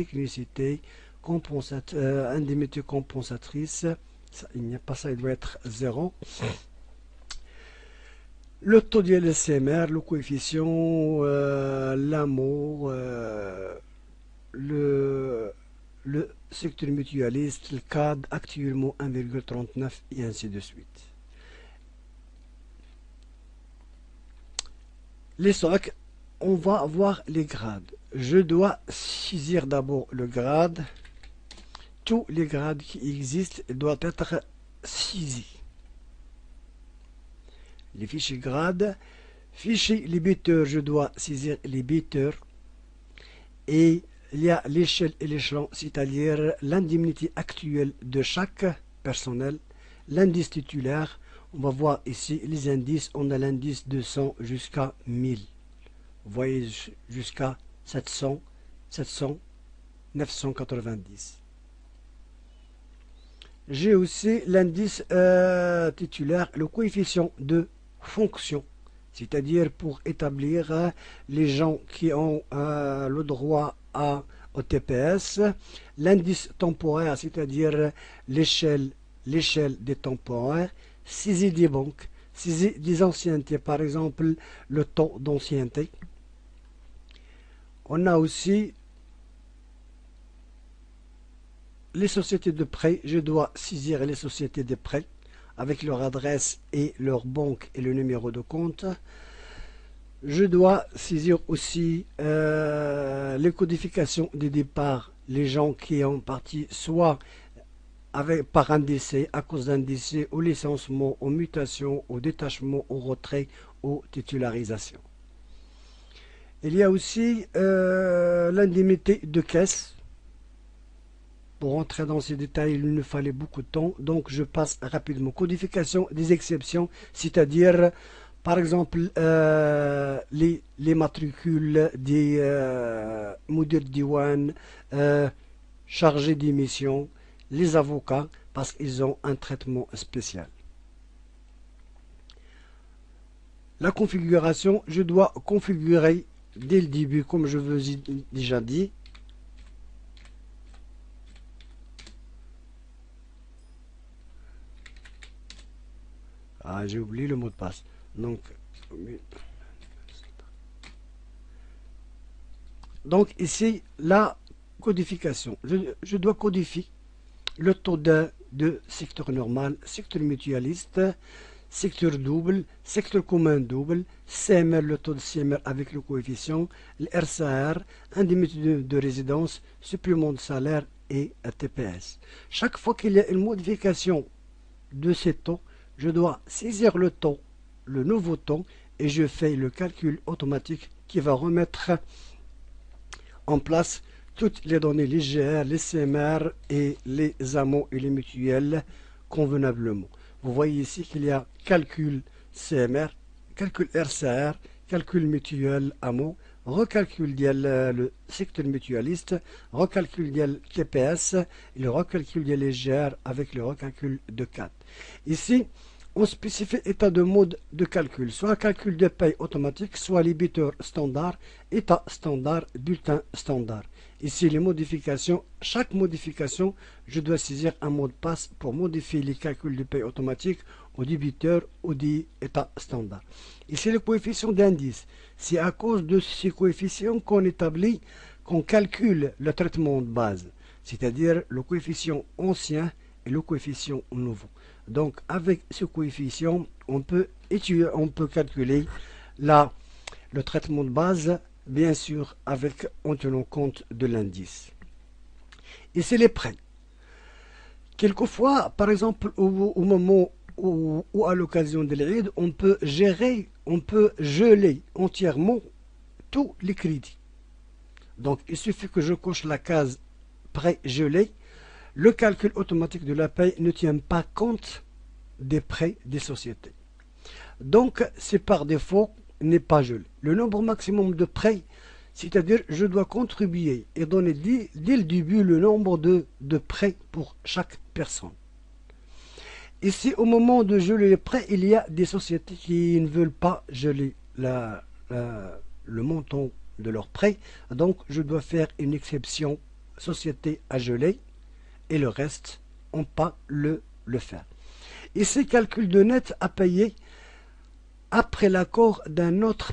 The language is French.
technicité, indemnité compensatrice. Ça, il n'y a pas ça, il doit être 0. Le taux de LCMR, le coefficient, l'amour, le secteur mutualiste, le cadre actuellement 1,39 et ainsi de suite. Les socs, on va voir les grades. Je dois saisir d'abord le grade. Tous les grades qui existent doivent être saisis. Les fichiers grades, fichier les bêteurs, je dois saisir les bêteurs. Et il y a l'échelle et l'échelon, c'est-à-dire l'indemnité actuelle de chaque personnel, l'indice titulaire. On va voir ici les indices. On a l'indice de 100 jusqu'à 1000. Vous voyez jusqu'à 700, 700, 990. J'ai aussi l'indice titulaire, le coefficient de fonction, c'est-à-dire pour établir les gens qui ont le droit au TPS, l'indice temporaire, c'est-à-dire l'échelle des temporaires, saisie des banques, saisie des anciennetés, par exemple le taux d'ancienneté. On a aussi les sociétés de prêt. Je dois saisir les sociétés de prêt avec leur adresse et leur banque et le numéro de compte. Je dois saisir aussi les codifications des départs, les gens qui ont parti soit par un décès, à cause d'un décès, au licenciement, aux mutations, au détachement, au retrait, aux titularisations. Il y a aussi l'indemnité de caisse. Pour entrer dans ces détails, il nous fallait beaucoup de temps, donc je passe rapidement. Codification des exceptions, c'est-à-dire, par exemple, les matricules des Mudir Diwan, chargés d'émission, les avocats, parce qu'ils ont un traitement spécial. La configuration, je dois configurer dès le début, comme je vous ai déjà dit. Ah, j'ai oublié le mot de passe. Donc ici, la codification. Je dois codifier le taux de secteur normal, secteur mutualiste, secteur double, secteur commun double, CMR, le taux de CMR avec le coefficient, le RCR, indemnité de résidence, supplément de salaire et TPS. Chaque fois qu'il y a une modification de ces taux, je dois saisir le taux, le nouveau taux, et je fais le calcul automatique qui va remettre en place toutes les données, les GR, les CMR et les AMO et les mutuelles convenablement. Vous voyez ici qu'il y a calcul CMR, calcul RCR, calcul mutuel AMO, recalcul le secteur mutualiste, recalcul TPS et le recalcul les GR avec le recalcul de 4. Ici, on spécifie état de mode de calcul, soit calcul de paye automatique, soit l'ébiteur standard, état standard, bulletin standard. Ici, les modifications, chaque modification, je dois saisir un mot de passe pour modifier les calculs de paye automatique au débiteur ou des états standard. Ici, le coefficient d'indice. C'est à cause de ces coefficients qu'on établit, qu'on calcule le traitement de base, c'est-à-dire le coefficient ancien et le coefficient nouveau. Donc, avec ce coefficient, on peut calculer le traitement de base, bien sûr, en tenant compte de l'indice. Et c'est les prêts. Quelquefois, par exemple, au moment ou à l'occasion de l'Eid, on peut geler entièrement tous les crédits. Donc, il suffit que je coche la case prêt gelé. Le calcul automatique de la paie ne tient pas compte des prêts des sociétés. Donc, c'est par défaut n'est pas gelé. Le nombre maximum de prêts, c'est-à-dire je dois contribuer et donner dès le début le nombre de prêts pour chaque personne. Ici, au moment de geler les prêts, il y a des sociétés qui ne veulent pas geler le montant de leurs prêts. Donc, je dois faire une exception sociétés à geler et le reste, on pas le faire. Ici, calcul de net à payer après l'accord d'un autre